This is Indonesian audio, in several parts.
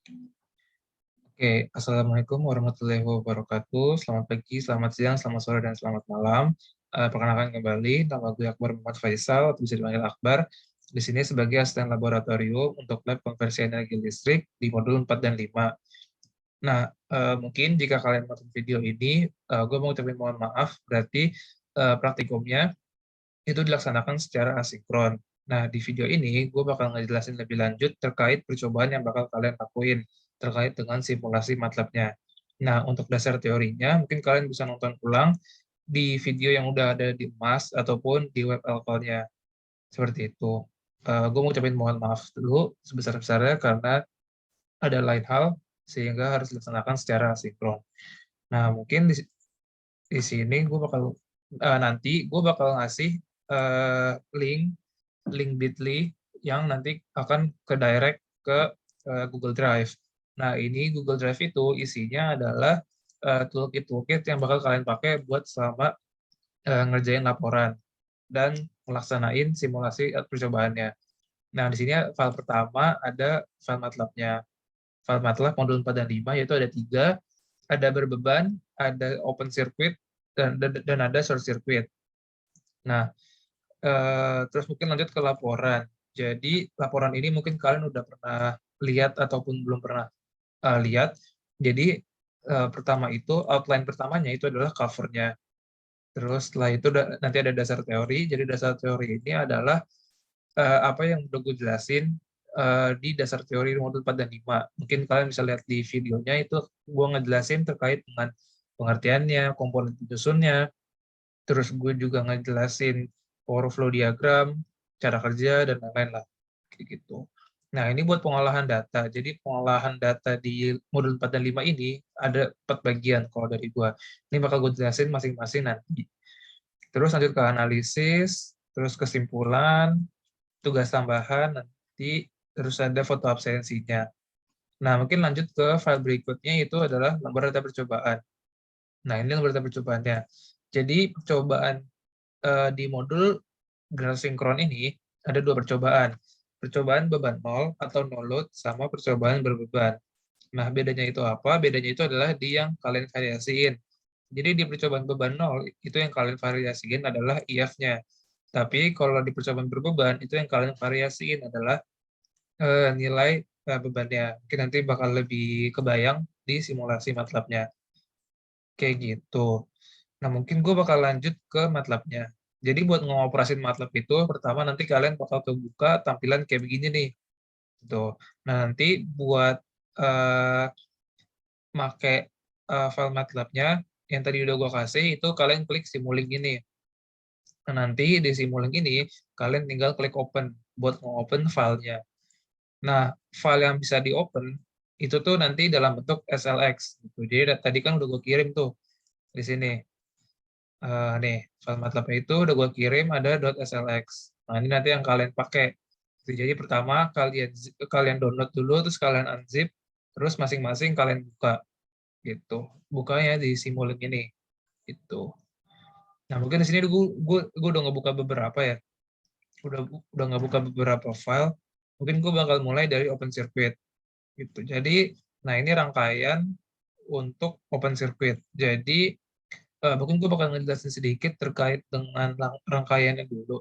Oke, Assalamualaikum warahmatullahi wabarakatuh. Selamat pagi, selamat siang, selamat sore, dan selamat malam. Perkenalkan kembali, nama gue Akbar Muhammad Faisal, atau bisa dipanggil Akbar. Di sini sebagai asisten laboratorium untuk lab konversi energi listrik di modul 4 dan 5. Nah, mungkin jika kalian menonton video ini, gue mau ucapin mohon maaf, berarti praktikumnya itu dilaksanakan secara asinkron. Nah, di video ini gue bakal ngejelasin lebih lanjut terkait percobaan yang bakal kalian lakuin terkait dengan simulasi MATLAB-nya. Nah, untuk dasar teorinya, mungkin kalian bisa nonton ulang di video yang udah ada di Mas ataupun di web alkoholnya. Seperti itu. Gue mau ucapin mohon maaf dulu sebesar-besarnya karena ada lain hal sehingga harus dilaksanakan secara asinkron. Nah, mungkin di sini gue bakal nanti gue bakal ngasih link Bit.ly yang nanti akan ke direct ke Google Drive. Nah, ini Google Drive itu isinya adalah toolkit yang bakal kalian pakai buat selama ngerjain laporan dan melaksanain simulasi percobaannya. Nah, di sini file pertama ada file MATLAB-nya. File MATLAB modul 4 dan 5, yaitu ada 3, ada berbeban, ada open circuit, dan ada short circuit. Nah, terus mungkin lanjut ke laporan. Jadi laporan ini mungkin kalian udah pernah lihat ataupun belum pernah lihat. Jadi pertama itu outline pertamanya itu adalah covernya. Terus setelah itu nanti ada dasar teori. Jadi dasar teori ini adalah apa yang udah gue jelasin di dasar teori modul 4 dan 5. Mungkin kalian bisa lihat di videonya itu gue ngejelasin terkait dengan pengertiannya, komponen penyusunnya, terus gue juga ngejelasin power flow diagram, cara kerja, dan lain-lain lah. Kayak gitu. Nah, ini buat pengolahan data. Jadi pengolahan data di modul 4 dan 5 ini ada 4 bagian kalau dari gue. Ini bakal gue jelasin masing-masing nanti. Terus lanjut ke analisis, terus kesimpulan, tugas tambahan nanti, terus ada foto absensinya. Nah, mungkin lanjut ke file berikutnya, itu adalah lembar data percobaan. Nah, ini lembar data percobaannya. Jadi, percobaan di modul generasi sinkron ini ada 2 percobaan. Percobaan beban nol atau no load sama percobaan berbeban. Nah, bedanya itu apa? Bedanya itu adalah di yang kalian variasiin. Jadi di percobaan beban nol, itu yang kalian variasiin adalah IF-nya. Tapi kalau di percobaan berbeban, itu yang kalian variasiin adalah nilai bebannya. Mungkin nanti bakal lebih kebayang di simulasi MATLAB-nya. Kayak gitu. Nah, mungkin gue bakal lanjut ke MATLAB-nya. Jadi buat ngoperasin MATLAB itu, pertama nanti kalian bakal kebuka tampilan kayak begini nih. Tuh. Nah, nanti buat uh, make file MATLAB-nya, yang tadi udah gue kasih, itu kalian klik Simulink ini. Nah, nanti di Simulink ini, kalian tinggal klik Open buat nge-open filenya. Nah, file yang bisa di-open, itu tuh nanti dalam bentuk SLX. Gitu. Jadi tadi kan udah gue kirim tuh di sini. Nih, file MATLAB itu udah gue kirim ada .slx. Nah, ini nanti yang kalian pakai. Jadi pertama kalian download dulu, terus kalian unzip, terus masing-masing kalian buka gitu. Bukanya di Simulink ini gitu. Nah, mungkin di sini gue udah ngebuka beberapa ya. Udah ngebuka beberapa file. Mungkin gue bakal mulai dari Open Circuit gitu. Jadi, nah ini rangkaian untuk Open Circuit. Jadi mungkin gue bakal ngejelasin sedikit terkait dengan rangkaiannya dulu.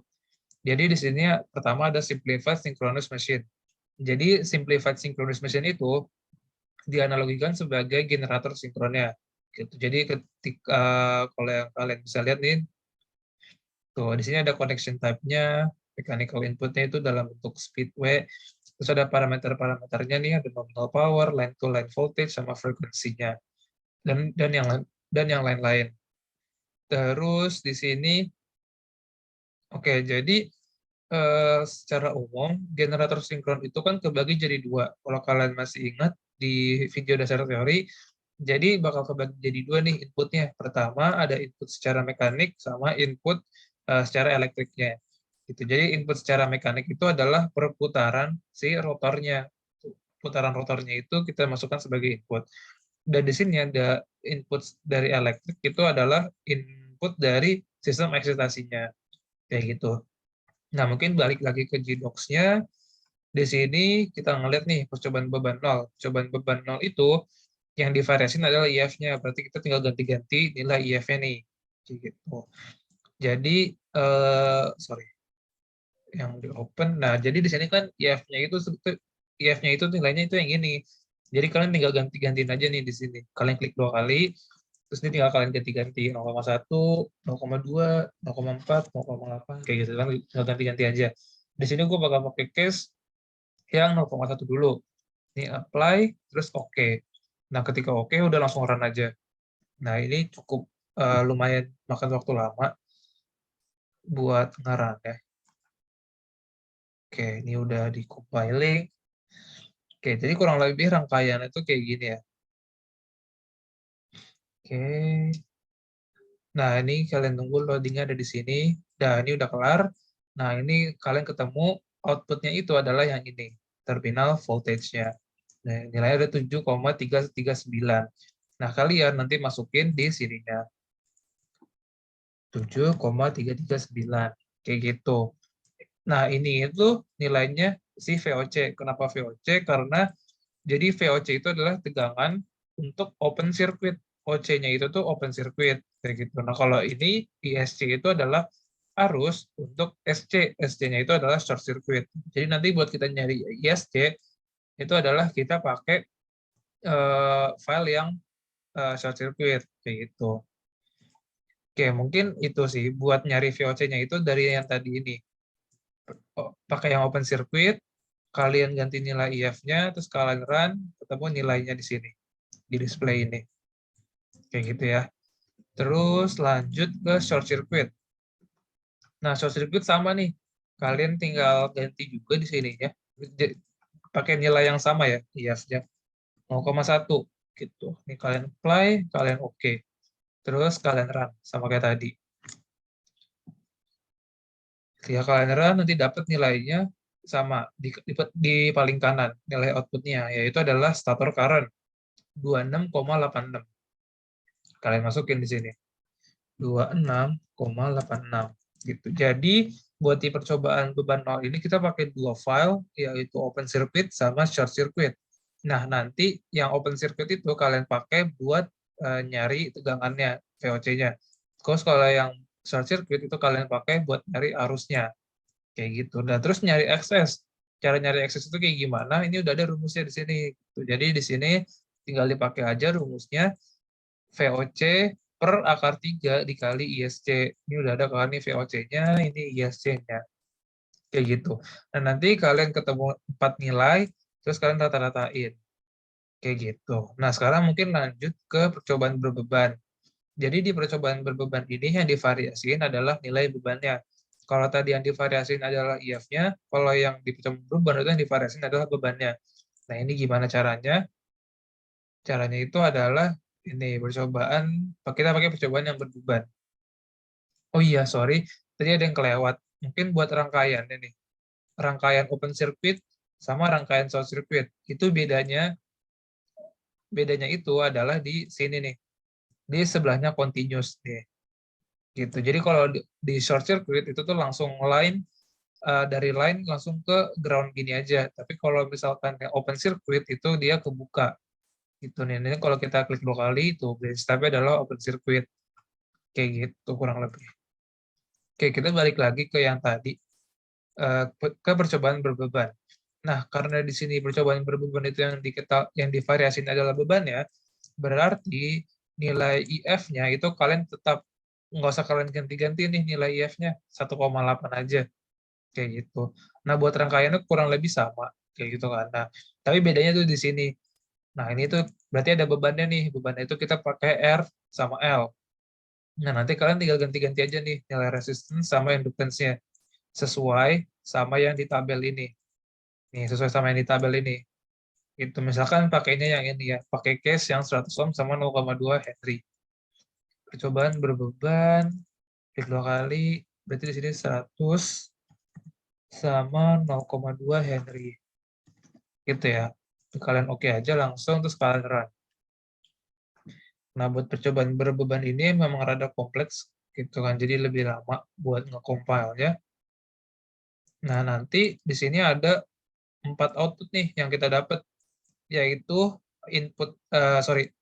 Jadi di sini pertama ada Simplified Synchronous Machine. Jadi Simplified Synchronous Machine itu dianalogikan sebagai generator sinkronnya. Gitu. Jadi ketika kalau yang kalian bisa lihat nih, tuh di sini ada connection type-nya, mechanical input-nya itu dalam bentuk speedway, terus ada parameter-parameternya nih, ada nominal power, line to line voltage, sama frekuensinya, dan yang lain-lain. Terus di sini, oke, jadi secara umum generator sinkron itu kan kebagi jadi 2. Kalau kalian masih ingat di video dasar teori, jadi bakal kebagi jadi 2 nih inputnya. Pertama ada input secara mekanik sama input secara elektriknya. Gitu. Jadi input secara mekanik itu adalah perputaran si rotornya. Putaran rotornya itu kita masukkan sebagai input. Dan di sini ada input dari elektrik itu adalah input dari sistem eksitasinya. Kayak gitu. Nah, mungkin balik lagi ke GDOX-nya. Di sini kita ngeliat nih percobaan beban 0. Percobaan beban 0 itu yang divariasin adalah IF-nya. Berarti kita tinggal ganti-ganti nilai IF-nya nih. Gitu. Jadi, sorry, yang di open. Nah, jadi di sini kan IF-nya itu nilainya itu yang ini. Jadi kalian tinggal ganti-gantiin aja nih di sini. Kalian klik 2 kali, terus ini tinggal kalian ganti-ganti 0,1, 0,2, 0,4, 0,8, kayak gitu kan. Tinggal ganti-ganti aja. Di sini gue bakal pakai case yang 0,1 dulu. Ini apply, terus oke. Nah, ketika oke, udah langsung run aja. Nah, ini cukup lumayan makan waktu lama buat ngerun ya. Oke, ini udah di compiling. Oke, jadi kurang lebih rangkaian itu kayak gini ya. Oke. Nah, ini kalian tunggu loadingnya ada di sini. Nah, ini udah kelar. Nah, ini kalian ketemu outputnya itu adalah yang ini. Terminal voltage-nya. Nah, nilainya ada 7,339. Nah, kalian nanti masukin di sininya. 7,339. Kayak gitu. Nah, ini itu nilainya si VOC. Kenapa VOC? Karena jadi VOC itu adalah tegangan untuk open circuit. OC-nya itu tuh open circuit. Kayak gitu. Nah, kalau ini ISC itu adalah arus untuk SC. SC-nya itu adalah short circuit. Jadi nanti buat kita nyari ISC, itu adalah kita pakai file yang short circuit. Kayak gitu. Oke, mungkin itu sih buat nyari VOC-nya itu dari yang tadi ini. Pakai yang open circuit, kalian ganti nilai IF-nya, terus kalian run, ketemu nilainya di sini, di display ini. Kayak gitu ya. Terus lanjut ke short circuit. Nah, short circuit sama nih. Kalian tinggal ganti juga di sini ya. Pakai nilai yang sama ya, IF-nya. 0,1 gitu. Ini kalian apply, kalian oke. Terus kalian run, sama kayak tadi. Ya, kalian run nanti dapat nilainya sama di paling kanan nilai outputnya, yaitu adalah stator current 26,86. Kalian masukin di sini 26,86 gitu. Jadi buat di percobaan beban 0 ini kita pakai dua file, yaitu open circuit sama short circuit. Nah, nanti yang open circuit itu kalian pakai buat nyari tegangannya, VOC-nya. Terus kalau yang short circuit itu kalian pakai buat nyari arusnya. Kayak gitu. Nah, terus nyari akses. Cara nyari akses itu kayak gimana? Ini udah ada rumusnya di sini. Jadi di sini tinggal dipakai aja rumusnya VOC per akar 3 dikali ISC. Ini udah ada kan nih VOC-nya, ini ISC-nya. Kayak gitu. Nah, nanti kalian ketemu 4 nilai, terus kalian rata-ratain. Kayak gitu. Nah, sekarang mungkin lanjut ke percobaan berbeban. Jadi di percobaan berbeban ini yang divariasiin adalah nilai bebannya. Kalau tadi yang divariasiin adalah IF-nya, kalau yang di percobaan berbeban itu yang divariasiin adalah bebannya. Nah, ini gimana caranya? Caranya itu adalah ini percobaan, kita pakai percobaan yang berbeban. Oh iya, sorry, tadi ada yang kelewat. Mungkin buat rangkaian ini, rangkaian open circuit sama rangkaian short circuit. Itu bedanya itu adalah di sini nih, di sebelahnya continuous nih. Gitu. Jadi kalau di short circuit itu tuh langsung dari line langsung ke ground gini aja. Tapi kalau misalkan yang open circuit itu dia kebuka. Gitu nih. Ini kalau kita klik 2 kali itu bridge step-nya adalah open circuit. Kayak gitu kurang lebih. Oke, kita balik lagi ke yang tadi ke percobaan berbeban. Nah, karena di sini percobaan berbeban itu yang divariasin adalah beban ya, berarti nilai IF-nya itu kalian tetap nggak usah kalian ganti-ganti nih nilai IF-nya 1,8 aja kayak gitu. Nah, buat rangkaiannya kurang lebih sama kayak gitu kan. Nah, tapi bedanya tuh di sini. Nah, ini tuh berarti ada bebannya nih. Bebannya itu kita pakai R sama L. Nah, nanti kalian tinggal ganti-ganti aja nih nilai resistance sama inductance-nya sesuai sama yang di tabel ini. Nih, sesuai sama yang di tabel ini. Itu misalkan pakainya yang ini ya, pakai case yang 100 ohm sama 0,2 Henry. Percobaan berbeban, klik 2 kali, berarti di sini 100 sama 0,2 Henry. Gitu ya. Kalian oke aja langsung, terus kalian run. Nah, buat percobaan berbeban ini memang rada kompleks, gitu kan. Jadi lebih lama buat nge-compile-nya. Nah, nanti di sini ada 4 output nih yang kita dapat, yaitu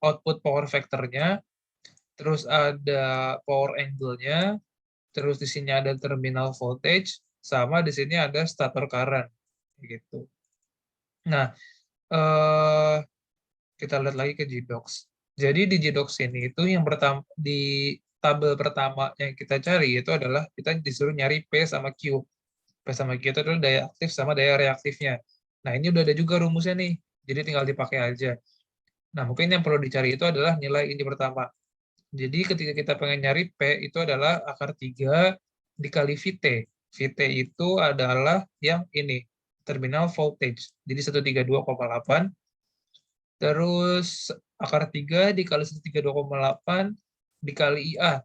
output power factor-nya, terus ada power angle-nya, terus di sini ada terminal voltage, sama di sini ada stator current, gitu. Nah, kita lihat lagi ke GDocs. Jadi di GDocs ini itu yang pertama di tabel pertama yang kita cari itu adalah kita disuruh nyari P sama Q. P sama Q itu adalah daya aktif sama daya reaktifnya. Nah, ini udah ada juga rumusnya nih. Jadi tinggal dipakai aja. Nah, mungkin yang perlu dicari itu adalah nilai ini pertama. Jadi ketika kita pengen nyari P itu adalah akar 3 dikali VT. VT itu adalah yang ini, terminal voltage. Jadi 132,8. Terus akar 3 dikali 132,8 dikali IA.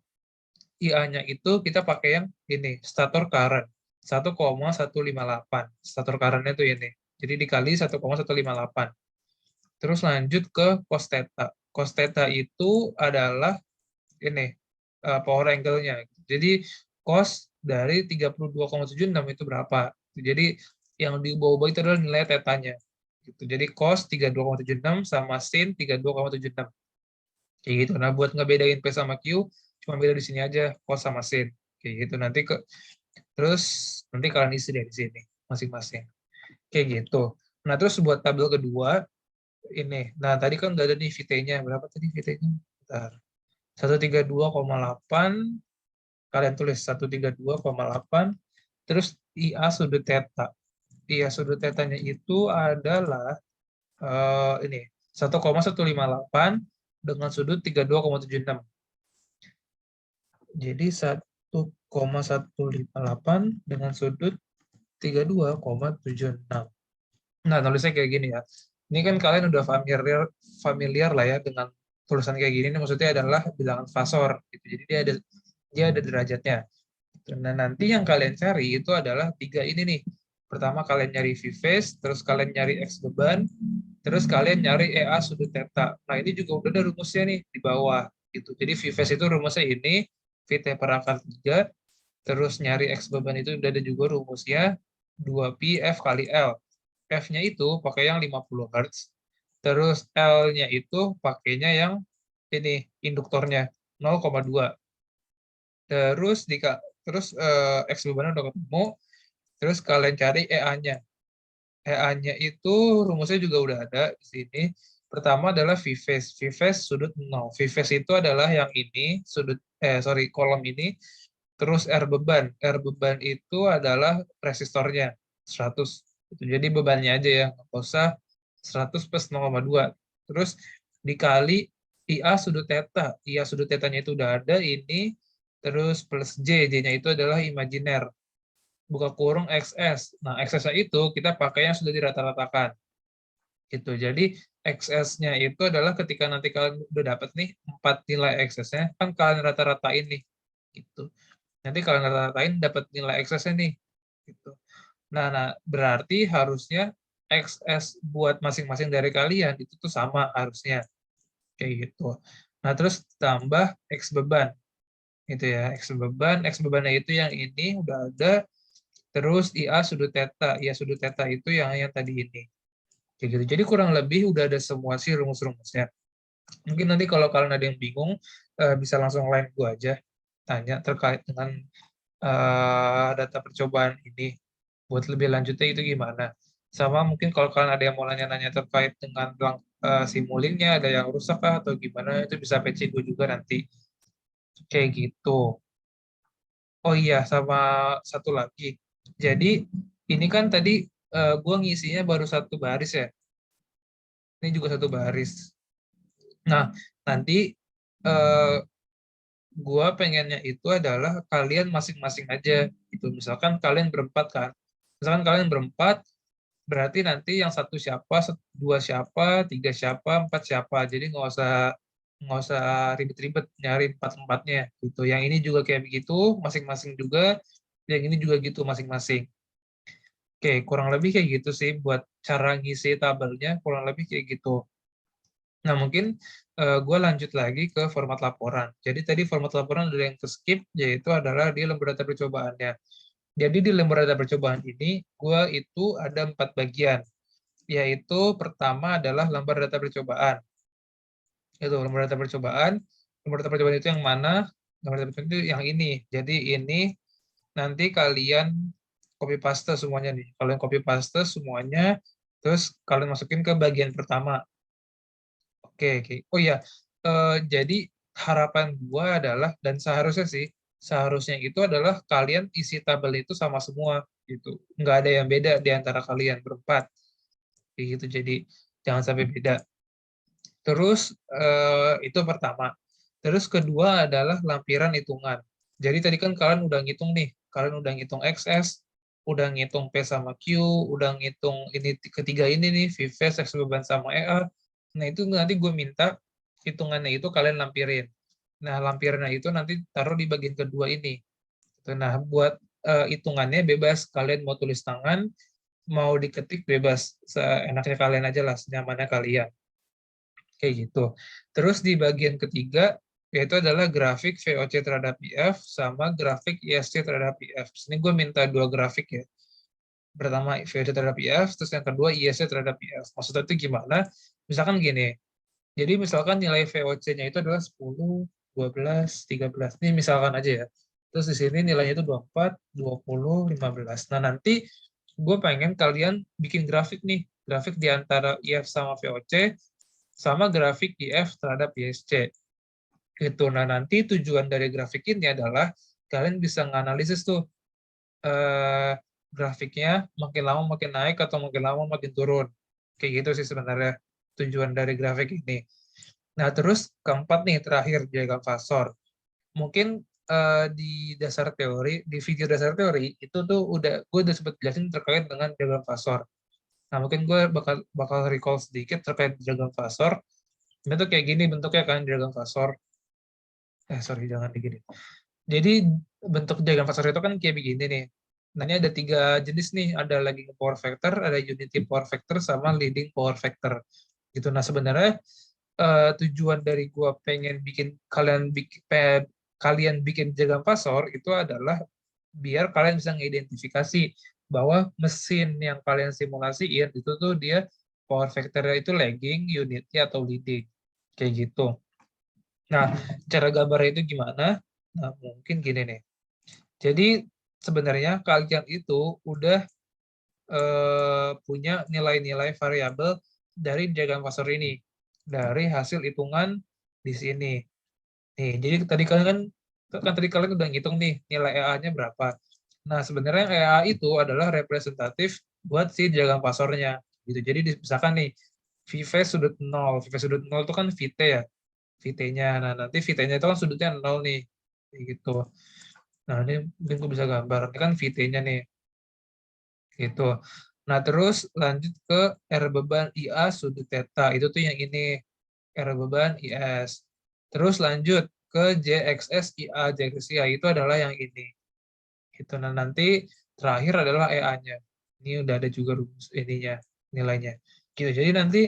IA-nya itu kita pakai yang ini, stator current. 1,158. Stator current-nya itu ini. Jadi dikali 1,158. Terus lanjut ke cos theta. Cos theta itu adalah ini, power angle-nya. Jadi cos dari 32,76 itu berapa? Jadi yang di bawah-bawah itu adalah nilai tetanya. Gitu. Jadi cos 32,76 sama sin 32,76. Kayak gitu. Nah, buat ngebedain P sama Q, cuma beda di sini aja, cos sama sin. Kayak gitu. Terus nanti kalian isi dari sini masing-masing. Kayak gitu. Nah, terus buat tabel kedua, ini. Nah, tadi kan udah ada nih VT-nya. Berapa tadi VT-nya? Bentar. 132,8, kalian tulis 132,8, terus IA sudut theta. IA sudut tetanya itu adalah ini 1,158 dengan sudut 32,76. Jadi 1,158 dengan sudut 32,76. Nah, nulisnya kayak gini ya. Ini kan kalian udah familiar lah ya dengan tulisan kayak gini. Ini maksudnya adalah bilangan fasor. Gitu. Jadi dia ada derajatnya. Nah, nanti yang kalian cari itu adalah 3 ini nih. Pertama kalian nyari V phase, terus kalian nyari X beban, terus kalian nyari EA sudut theta. Nah, ini juga udah ada rumusnya nih di bawah. Gitu. Jadi V phase itu rumusnya ini, VT per akar 3, terus nyari X beban itu udah ada juga rumusnya, 2pi F kali L. F-nya itu pakai yang 50 Hz, terus L-nya itu pakainya yang ini, induktornya 0,2. Terus X bebannya udah ketemu, terus kalian cari EA-nya. EA-nya itu rumusnya juga udah ada di sini. Pertama adalah V phase. V phase sudut 0. V phase itu adalah yang ini, kolom ini, terus R beban. R beban itu adalah resistornya, 100. Jadi bebannya aja ya, nggak usah 100 plus 0,2. Terus dikali IA sudut theta. IA sudut tetanya itu udah ada, ini, terus plus J. J-nya itu adalah imajiner. Buka kurung XS. Nah, XS-nya itu kita pakai yang sudah dirata-ratakan. Gitu. Jadi, XS-nya itu adalah ketika nanti kalian udah dapat nih 4 nilai XS-nya, kan kalian rata-ratain nih. Gitu. Nanti kalian rata-ratain dapat nilai XS-nya nih. Gitu. Nah, berarti harusnya XS buat masing-masing dari kalian itu tuh sama harusnya. Kayak gitu. Nah, terus tambah X beban. Itu ya, X bebannya itu yang ini udah ada, terus IA sudut theta. IA sudut theta itu yang tadi ini. Kayak gitu. Jadi kurang lebih udah ada semua sih rumus-rumusnya. Mungkin nanti kalau kalian ada yang bingung, bisa langsung line gue aja, tanya terkait dengan data percobaan ini. Buat lebih lanjutnya itu gimana. Sama mungkin kalau kalian ada yang mau nanya-nanya terkait dengan simulingnya, ada yang rusak kah atau gimana, itu bisa PC gue juga nanti. Kayak gitu. Oh iya, sama satu lagi. Jadi, ini kan tadi gue ngisinya baru satu baris ya. Ini juga satu baris. Nah, nanti gue pengennya itu adalah kalian masing-masing aja. Gitu. Misalkan kalian berempat kan. Misalkan kalian berempat, berarti nanti yang satu siapa, dua siapa, tiga siapa, empat siapa. Jadi nggak usah ribet-ribet nyari empat-empatnya gitu. Yang ini juga kayak begitu, masing-masing juga. Yang ini juga gitu masing-masing. Oke, kurang lebih kayak gitu sih buat cara ngisi tabelnya, kurang lebih kayak gitu. Nah, mungkin gue lanjut lagi ke format laporan. Jadi tadi format laporan ada yang ke skip, yaitu adalah di lembar data percobaannya. Jadi di lembar data percobaan ini, gue itu ada 4 bagian, yaitu pertama adalah lembar data percobaan. Itu lembar data percobaan. Lembar data percobaan itu yang mana? Lembar data percobaan itu yang ini. Jadi ini nanti kalian copy paste semuanya nih. Kalian copy paste semuanya, terus kalian masukin ke bagian pertama. Oke, oke. Oh ya, jadi harapan gua adalah, dan seharusnya itu adalah kalian isi tabel itu sama semua gitu. Nggak ada yang beda di antara kalian berempat. Kayak gitu. Jadi jangan sampai beda. Terus itu pertama. Terus kedua adalah lampiran hitungan. Jadi tadi kan kalian udah ngitung nih, kalian udah ngitung XS, udah ngitung P sama Q, udah ngitung ini ketiga ini nih, VVS, X beban sama EA. Nah itu nanti gue minta hitungannya itu kalian lampirin. Nah lampirannya itu nanti taruh di bagian kedua ini. Nah buat hitungannya bebas, kalian mau tulis tangan, mau diketik bebas, seenaknya kalian aja lah, senyamannya kalian. Kayak gitu. Terus di bagian ketiga, yaitu adalah grafik VOC terhadap IF sama grafik ISC terhadap IF. Sini gue minta dua grafik ya. Pertama VOC terhadap IF, terus yang kedua ISC terhadap IF. Maksudnya itu gimana? Misalkan gini, jadi misalkan nilai VOC-nya itu adalah 10, 12, 13. Ini misalkan aja ya. Terus di sini nilainya itu 24, 20, 15. Nah nanti gue pengen kalian bikin grafik nih. Grafik di antara IF sama VOC, sama grafik IF terhadap ISC. Gitu. Nah, nanti tujuan dari grafik ini adalah kalian bisa menganalisis tuh grafiknya makin lama makin naik atau makin lama makin turun. Kayak gitu sih sebenarnya tujuan dari grafik ini. Nah, terus keempat nih, terakhir diagram fasor. Mungkin di dasar teori, di video dasar teori, itu tuh gue udah sempat jelasin terkait dengan diagram fasor. Nah, mungkin gue bakal recall sedikit terkait diagram fasor. Ini tuh kayak gini bentuknya kan diagram fasor. Sorry, jangan begini. Jadi bentuk diagram fasor itu kan kayak begini nih. Nah, ini ada 3 jenis nih. Ada lagging power factor, ada unity power factor, sama leading power factor. Gitu. Nah, sebenarnya tujuan dari gua pengen bikin kalian bikin diagram fasor itu adalah biar kalian bisa mengidentifikasi bahwa mesin yang kalian simulasiin itu tuh dia power factor-nya itu lagging, unity, atau leading. Kayak gitu. Nah, cara gambarnya itu gimana? Nah, mungkin gini nih. Jadi, sebenarnya kalian itu udah punya nilai-nilai variabel dari diagram fasor ini. Dari hasil hitungan di sini. Nih, jadi tadi kalian udah ngitung nih nilai EA-nya berapa. Nah, sebenarnya EA itu adalah representatif buat si diagram fasornya. Gitu. Jadi, misalkan nih, VV sudut 0. VV sudut 0 itu kan VT ya. VT-nya. Nah, nanti VT-nya itu kan sudutnya 0 nih. Kayak gitu. Nah, ini mungkin gue bisa gambar. Ini kan VT-nya nih. Gitu. Nah, terus lanjut ke R beban IA sudut theta. Itu tuh yang ini. R beban IS. Terus lanjut ke JXS IA. JXS IA itu adalah yang ini. Gitu. Nah, nanti terakhir adalah EA-nya. Ini udah ada juga rumus ininya, nilainya. Gitu. Jadi nanti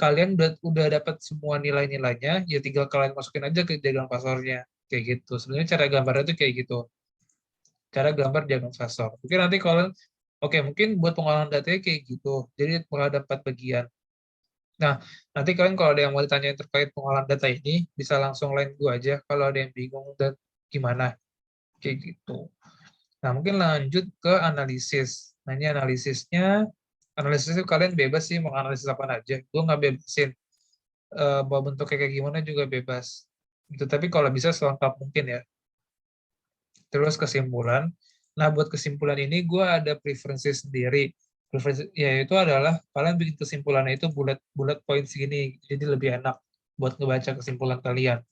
kalian udah dapat semua nilai-nilainya, ya tinggal kalian masukin aja ke diagram fasornya. Kayak gitu. Sebenarnya cara gambarnya tuh kayak gitu. Cara gambar diagram fasor. Mungkin nanti kalian, oke, mungkin buat pengolahan datanya kayak gitu. Jadi ada 4 bagian. Nah, nanti kalian kalau ada yang mau ditanya terkait pengolahan data ini, bisa langsung line gue aja kalau ada yang bingung dan gimana. Kayak gitu. Nah, mungkin lanjut ke analisis. Nah, ini analisis itu kalian bebas sih mau analisis apa aja. Gue nggak bebasin. Mau bentuknya kayak gimana juga bebas. Gitu. Tapi kalau bisa selengkap mungkin ya. Terus kesimpulan. Nah, buat kesimpulan ini gue ada preferensi sendiri. Preferensi yaitu adalah kalian bikin kesimpulannya itu bullet point segini, jadi lebih enak buat ngebaca kesimpulan kalian.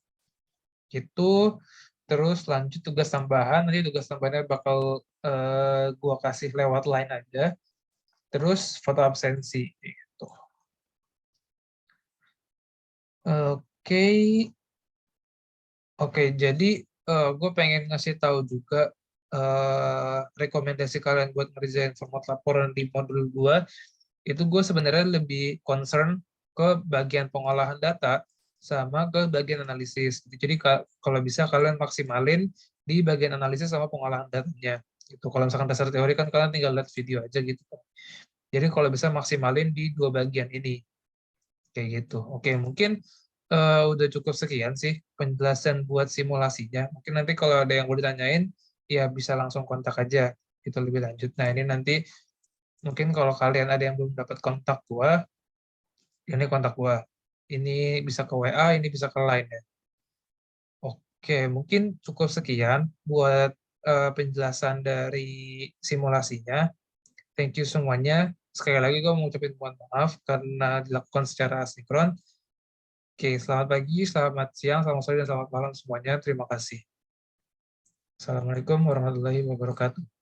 Gitu. Terus lanjut tugas tambahan. Nanti tugas tambahannya bakal gue kasih lewat line aja. Terus foto absensi. Gitu. Oke. Oke, jadi gue pengen ngasih tahu juga rekomendasi kalian buat ngerjain format laporan di modul 2, itu gue sebenarnya lebih concern ke bagian pengolahan data sama ke bagian analisis. Jadi kalau bisa kalian maksimalin di bagian analisis sama pengolahan datanya. Gitu. Kalau misalkan dasar teori kan kalian tinggal lihat video aja gitu kan. Jadi kalau bisa maksimalin di 2 bagian ini. Kayak gitu. Oke, mungkin udah cukup sekian sih penjelasan buat simulasinya. Mungkin nanti kalau ada yang mau ditanyain, ya bisa langsung kontak aja. Itu lebih lanjut. Nah, ini nanti mungkin kalau kalian ada yang belum dapat kontak gua, ini kontak gua. Ini bisa ke WA, ini bisa ke Line ya. Oke, mungkin cukup sekian buat penjelasan dari simulasinya. Thank you semuanya. Sekali lagi gue mau ucapin mohon maaf karena dilakukan secara asinkron. Oke, selamat pagi, selamat siang, selamat sore, dan selamat malam semuanya. Terima kasih. Assalamualaikum warahmatullahi wabarakatuh.